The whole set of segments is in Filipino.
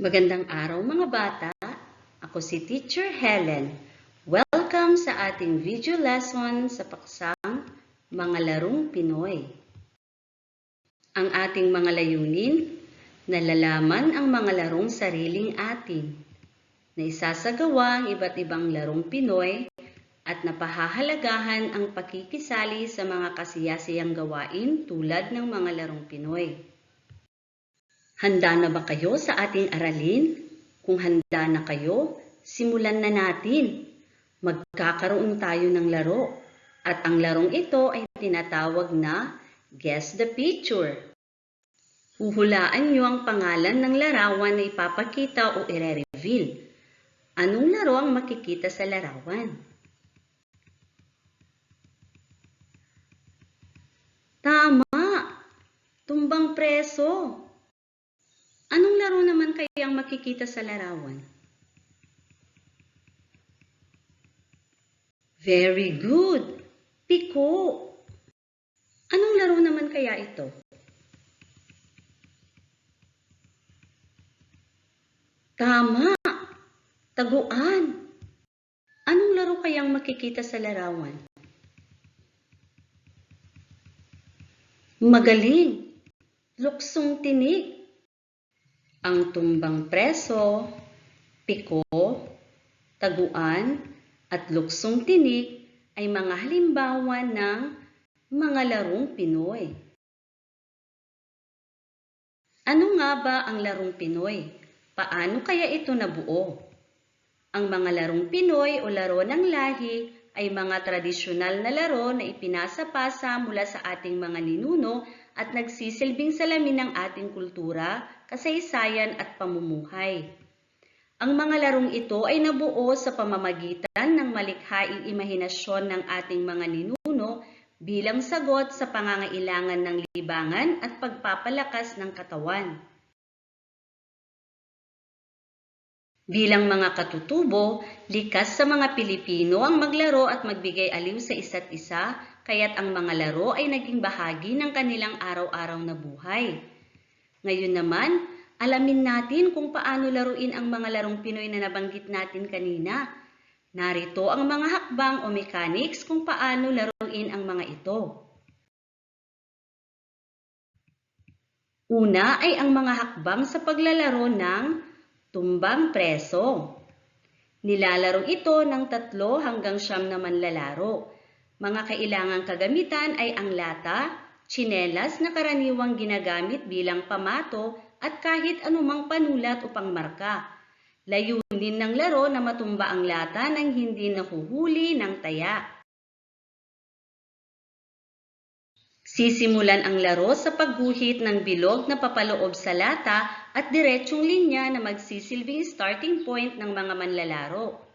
Magandang araw mga bata. Ako si Teacher Helen. Welcome sa ating video lesson sa paksang Mga Larong Pinoy. Ang ating mga layunin, nalalaman ang mga larong sariling atin, na isasagawa ang iba't ibang larong Pinoy at napahahalagahan ang pakikisali sa mga kasiyasiyang gawain tulad ng mga larong Pinoy. Handa na ba kayo sa ating aralin? Kung handa na kayo, simulan na natin. Magkakaroon tayo ng laro. At ang larong ito ay tinatawag na Guess the Picture. Huhulaan niyo ang pangalan ng larawan na ipapakita o ire-reveal. Anong laro ang makikita sa larawan? Tama! Tumbang preso! Anong laro naman kayang makikita sa larawan? Very good! Piko! Anong laro naman kaya ito? Tama! Taguan! Anong laro kayang makikita sa larawan? Magaling! Luksong tinik! Ang tumbang preso, piko, taguan, at luksong tinik ay mga halimbawa ng mga larong Pinoy. Ano nga ba ang larong Pinoy? Paano kaya ito nabuo? Ang mga larong Pinoy o laro ng lahi ay mga tradisyonal na laro na ipinasa pa mula sa ating mga ninuno at nagsisilbing salamin ng ating kultura, kasaysayan at pamumuhay. Ang mga larong ito ay nabuo sa pamamagitan ng malikhaing imahinasyon ng ating mga ninuno bilang sagot sa pangangailangan ng libangan at pagpapalakas ng katawan. Bilang mga katutubo, likas sa mga Pilipino ang maglaro at magbigay aliw sa isa't isa, kaya't ang mga laro ay naging bahagi ng kanilang araw-araw na buhay. Ngayon naman, alamin natin kung paano laruin ang mga larong Pinoy na nabanggit natin kanina. Narito ang mga hakbang o mechanics kung paano laruin ang mga ito. Una ay ang mga hakbang sa paglalaro ng tumbang preso. Nilalaro ito ng 3 hanggang 9 na manlalaro. Mga kailangang kagamitan ay ang lata, tsinelas na karaniwang ginagamit bilang pamato at kahit anumang panulat o pangmarka. Layunin ng laro na matumba ang lata nang hindi nahuhuli ng taya. Sisimulan ang laro sa pagguhit ng bilog na papaloob sa lata at diretsyong linya na magsisilbing starting point ng mga manlalaro.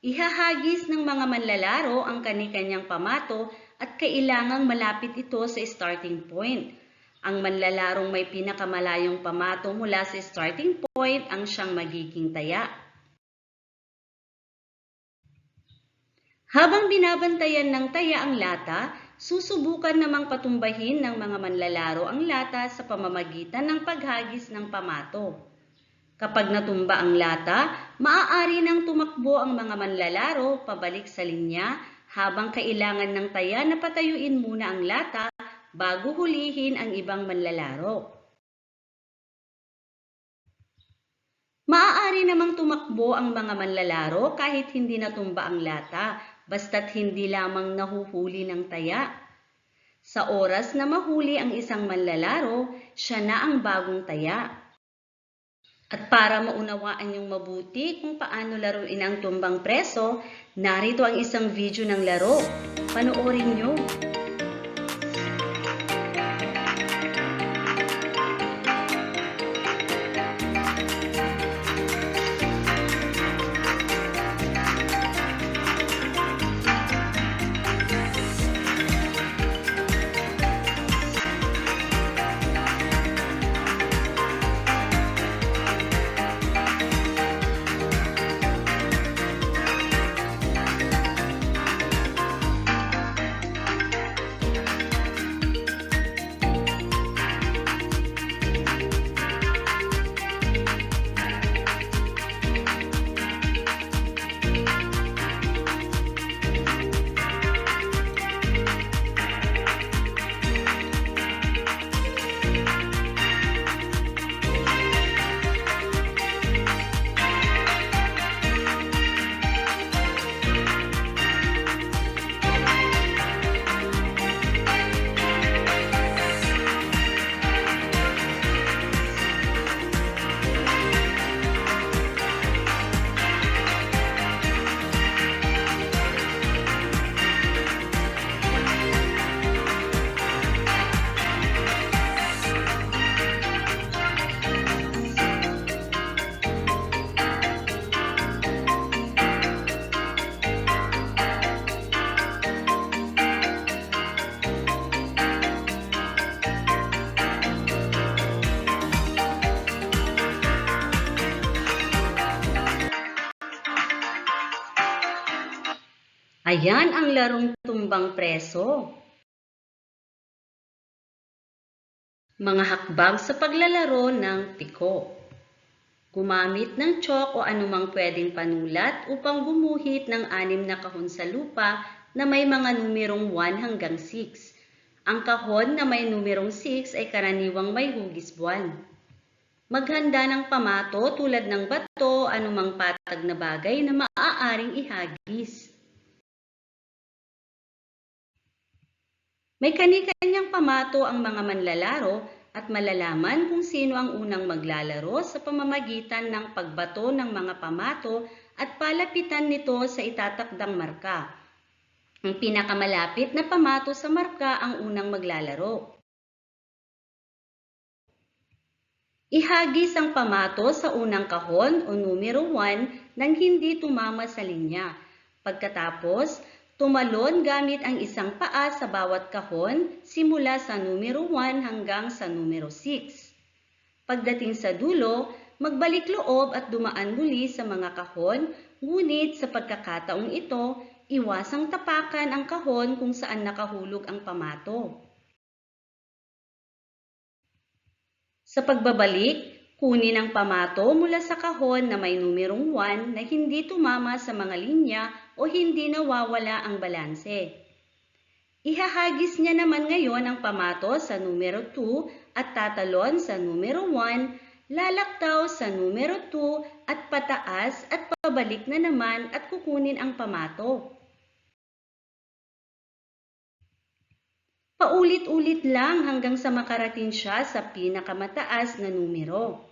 Ihahagis ng mga manlalaro ang kani-kanyang pamato at kailangang malapit ito sa starting point. Ang manlalarong may pinakamalayong pamato mula sa starting point ang siyang magiging taya. Habang binabantayan ng taya ang lata, susubukan namang patumbahin ng mga manlalaro ang lata sa pamamagitan ng paghagis ng pamato. Kapag natumba ang lata, maaari nang tumakbo ang mga manlalaro pabalik sa linya habang kailangan ng taya na patayuin muna ang lata bago hulihin ang ibang manlalaro. Maaari namang tumakbo ang mga manlalaro kahit hindi natumba ang lata, basta't hindi lamang nahuhuli ng taya. Sa oras na mahuli ang isang manlalaro, siya na ang bagong taya. At para maunawaan niyong mabuti kung paano laruin ang tumbang preso, narito ang isang video ng laro. Panoorin niyo! Ayan ang larong tumbang preso. Mga hakbang sa paglalaro ng piko. Gumamit ng chalk o anumang pwedeng panulat upang gumuhit ng 6 na kahon sa lupa na may mga numerong 1 hanggang 6. Ang kahon na may numerong 6 ay karaniwang may hugis buwan. Maghanda ng pamato tulad ng bato, anumang patag na bagay na maaaring ihagis. May kani-kanyang pamato ang mga manlalaro at malalaman kung sino ang unang maglalaro sa pamamagitan ng pagbato ng mga pamato at palapitan nito sa itatakdang marka. Ang pinakamalapit na pamato sa marka ang unang maglalaro. Ihagis ang pamato sa unang kahon o numero 1 nang hindi tumama sa linya. Pagkatapos, tumalon gamit ang isang paa sa bawat kahon simula sa numero 1 hanggang sa numero 6. Pagdating sa dulo, magbalik loob at dumaan muli sa mga kahon, ngunit sa pagkakataong ito, iwasang tapakan ang kahon kung saan nakahulog ang pamato. Sa pagbabalik, kunin ang pamato mula sa kahon na may numerong 1 na hindi tumama sa mga linya o hindi nawawala ang balanse. Ihahagis niya naman ngayon ang pamato sa numero 2 at tatalon sa numero 1, lalaktaw sa numero 2 at pataas at pabalik na naman at kukunin ang pamato. Paulit-ulit lang hanggang sa makarating siya sa pinakamataas na numero.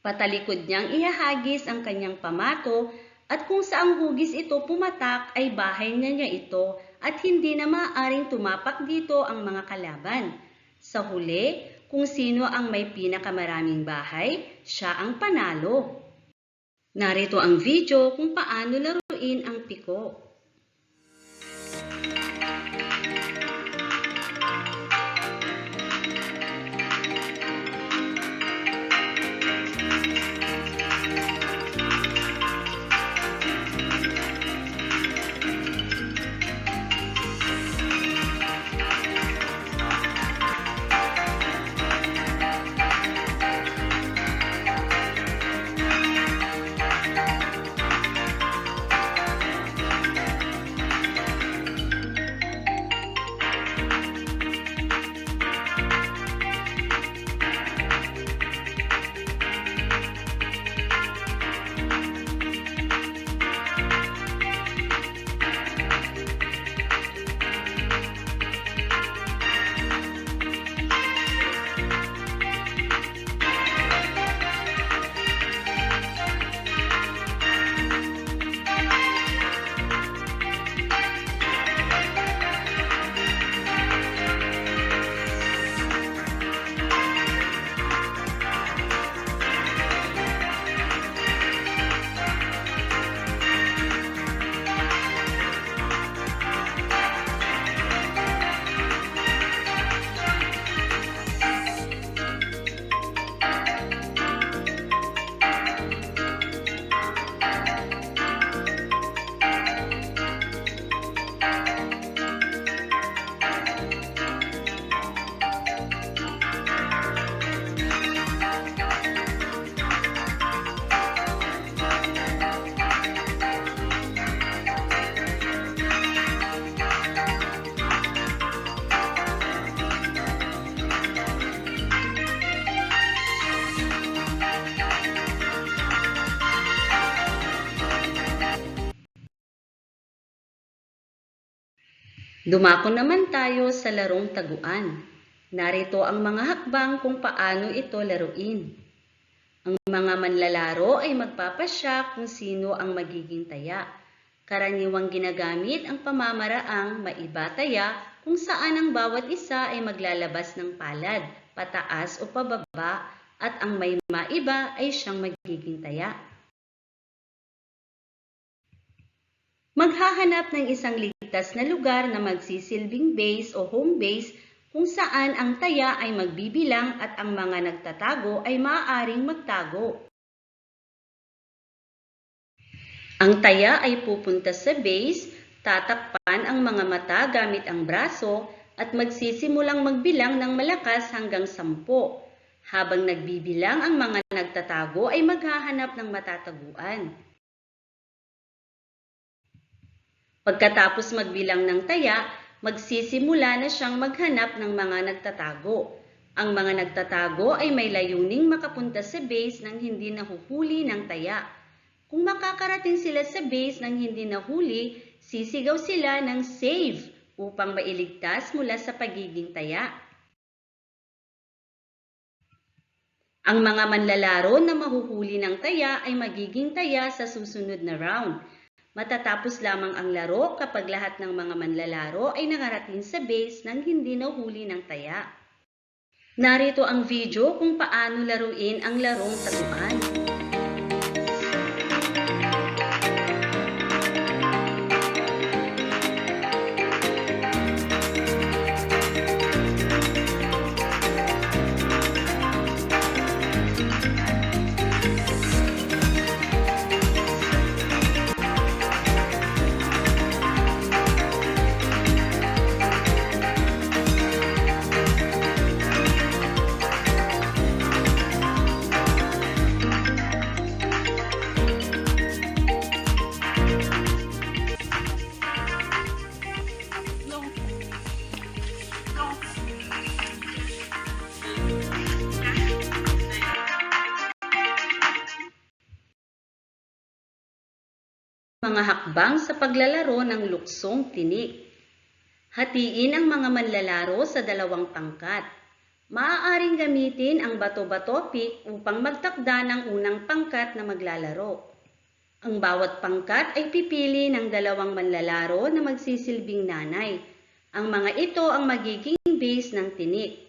Patalikod niyang ihahagis ang kanyang pamato at kung saang hugis ito pumatak ay bahay niya ito at hindi na maaaring tumapak dito ang mga kalaban. Sa huli, kung sino ang may pinakamaraming bahay, siya ang panalo. Narito ang video kung paano laruin ang piko. Dumako naman tayo sa larong taguan. Narito ang mga hakbang kung paano ito laruin. Ang mga manlalaro ay magpapasya kung sino ang magiging taya. Karaniwang ginagamit ang pamamaraang maiba-taya kung saan ang bawat isa ay maglalabas ng palad, pataas o pababa, at ang may maiba ay siyang magiging taya. Maghahanap ng isang ligtas na lugar na magsisilbing base o home base kung saan ang taya ay magbibilang at ang mga nagtatago ay maaaring magtago. Ang taya ay pupunta sa base Tatakpan ang mga mata gamit ang braso at magsisimulang magbilang ng malakas hanggang 10. Habang nagbibilang ang mga nagtatago ay maghahanap ng matataguan. Pagkatapos magbilang ng taya, magsisimula na siyang maghanap ng mga nagtatago. Ang mga nagtatago ay may layuning makapunta sa base nang hindi nahuhuli ng taya. Kung makakarating sila sa base nang hindi nahuli, sisigaw sila ng save upang mailigtas mula sa pagiging taya. Ang mga manlalaro na mahuhuli ng taya ay magiging taya sa susunod na round. Matatapos lamang ang laro kapag lahat ng mga manlalaro ay nakarating sa base nang hindi nahuli ng taya. Narito ang video kung paano laruin ang larong taguan. Mga hakbang sa paglalaro ng luksong tinik. Hatiin ang mga manlalaro sa 2 pangkat. Maaaring gamitin ang bato-bato pick upang magtakda ng unang pangkat na maglalaro. Ang bawat pangkat ay pipili ng 2 manlalaro na magsisilbing nanay. Ang mga ito ang magiging base ng tinik.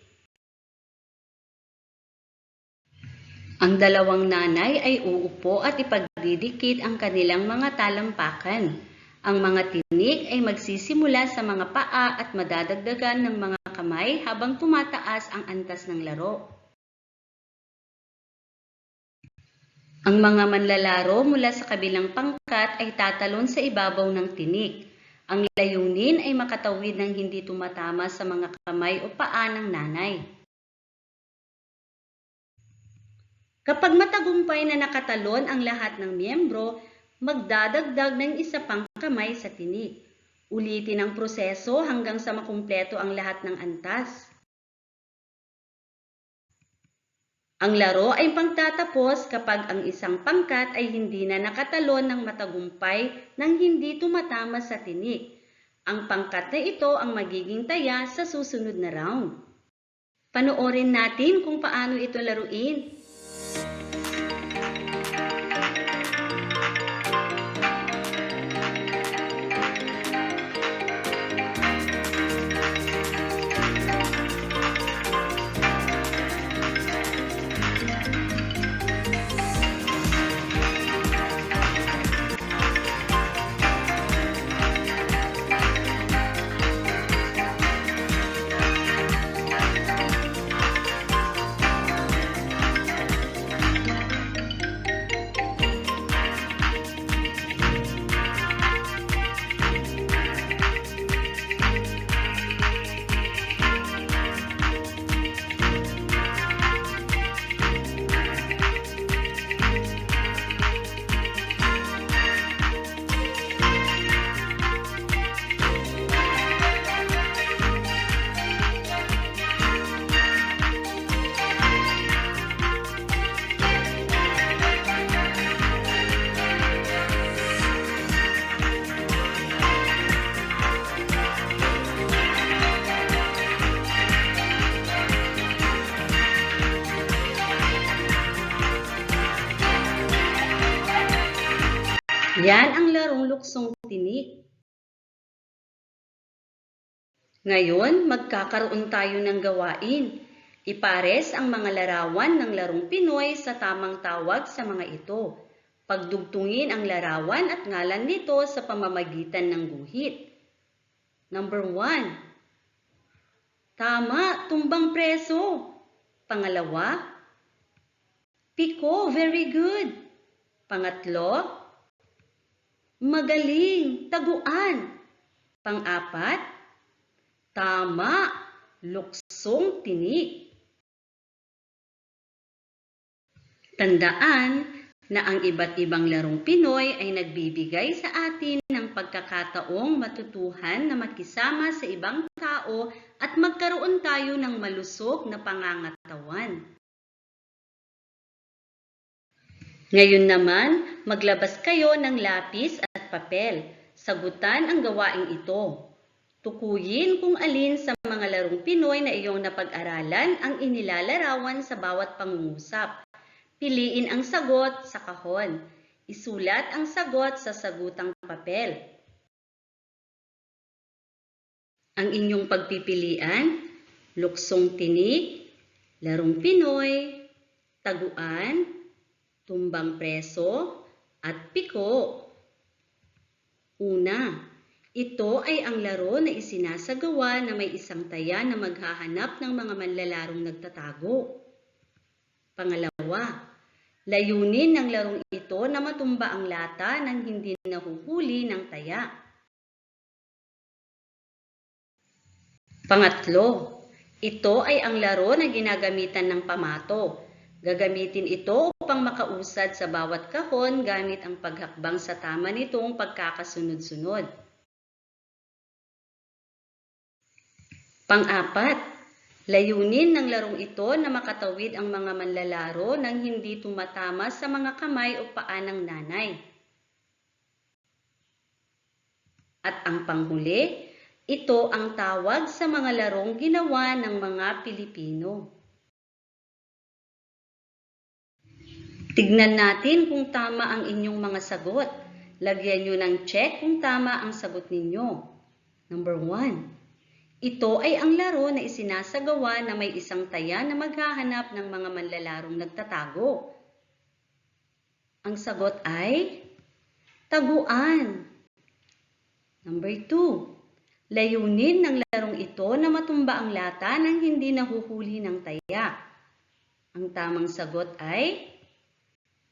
Ang 2 nanay ay uupo at ipagdidikit ang kanilang mga talampakan. Ang mga tinik ay magsisimula sa mga paa at madadagdagan ng mga kamay habang tumataas ang antas ng laro. Ang mga manlalaro mula sa kabilang pangkat ay tatalon sa ibabaw ng tinik. Ang layunin ay makatawid ng hindi tumatama sa mga kamay o paa ng nanay. Kapag matagumpay na nakatalon ang lahat ng miyembro, magdadagdag ng isa pang kamay sa tinik. Ulitin ang proseso hanggang sa makumpleto ang lahat ng antas. Ang laro ay pagtatapos kapag ang isang pangkat ay hindi na nakatalon ng matagumpay nang hindi tumatama sa tinik. Ang pangkat na ito ang magiging taya sa susunod na round. Panoorin natin kung paano ito laruin. Yan ang larong luksong tinik. Ngayon, magkakaroon tayo ng gawain. Ipares ang mga larawan ng larong Pinoy sa tamang tawag sa mga ito. Pagdugtungin ang larawan at ngalan nito sa pamamagitan ng guhit. Number 1. Tama, tumbang preso. Pangalawa, piko, very good. Pangatlo, magaling, taguan. Pang-apat, tama, luksong tinik. Tandaan na ang iba't ibang larong Pinoy ay nagbibigay sa atin ng pagkakataong matutuhan na makisama sa ibang tao at magkaroon tayo ng malusog na pangangatawan. Ngayon naman, maglabas kayo ng lapis at papel. Sagutan ang gawaing ito. Tukuyin kung alin sa mga larong Pinoy na iyong napag-aralan ang inilalarawan sa bawat pangungusap. Piliin ang sagot sa kahon. Isulat ang sagot sa sagutang papel. Ang inyong pagpipilian, luksong tinik, larong Pinoy, taguan, tumbang preso, at piko. Una, ito ay ang laro na isinasagawa na may isang taya na maghahanap ng mga manlalarong nagtatago. Pangalawa, layunin ng larong ito na matumba ang lata ng hindi nahuhuli ng taya. Pangatlo, ito ay ang laro na ginagamitan ng pamato. Gagamitin ito upang makausad sa bawat kahon gamit ang paghakbang sa tama nitong pagkakasunod-sunod. Pang-apat, layunin ng larong ito na makatawid ang mga manlalaro nang hindi tumatama sa mga kamay o paa ng nanay. At ang panghuli, ito ang tawag sa mga larong ginawa ng mga Pilipino. Tignan natin kung tama ang inyong mga sagot. Lagyan nyo ng check kung tama ang sagot ninyo. Number 1. Ito ay ang laro na isinasagawa na may isang taya na maghahanap ng mga manlalarong nagtatago. Ang sagot ay taguan. Number 2. Layunin ng larong ito na matumba ang lata nang hindi nahuhuli ng taya. Ang tamang sagot ay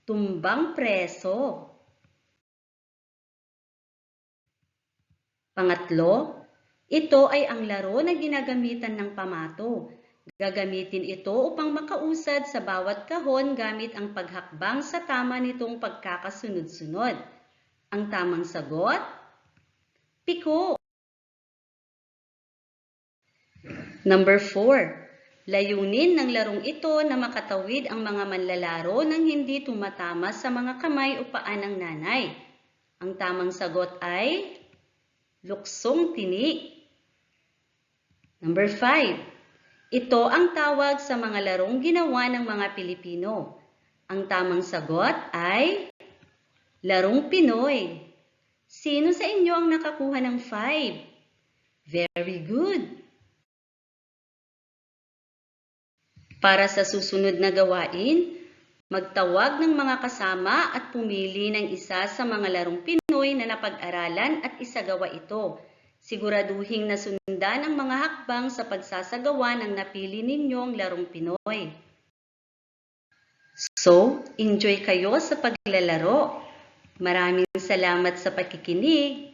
tumbang preso. Pangatlo, ito ay ang laro na ginagamitan ng pamato. Gagamitin ito upang makausad sa bawat kahon gamit ang paghakbang sa tama nitong pagkakasunod-sunod. Ang tamang sagot, piko. Number 4. Layunin ng larong ito na makatawid ang mga manlalaro nang hindi tumatama sa mga kamay o paa ng nanay. Ang tamang sagot ay luksong tinik. Number 5. Ito ang tawag sa mga larong ginawa ng mga Pilipino. Ang tamang sagot ay larong Pinoy. Sino sa inyo ang nakakuha ng 5? Very good! Para sa susunod na gawain, magtawag ng mga kasama at pumili ng isa sa mga larong Pinoy na napag-aralan at isagawa ito. Siguraduhin na sundan ang mga hakbang sa pagsasagawa ng napili ninyong larong Pinoy. So, enjoy kayo sa paglalaro. Maraming salamat sa pakikinig.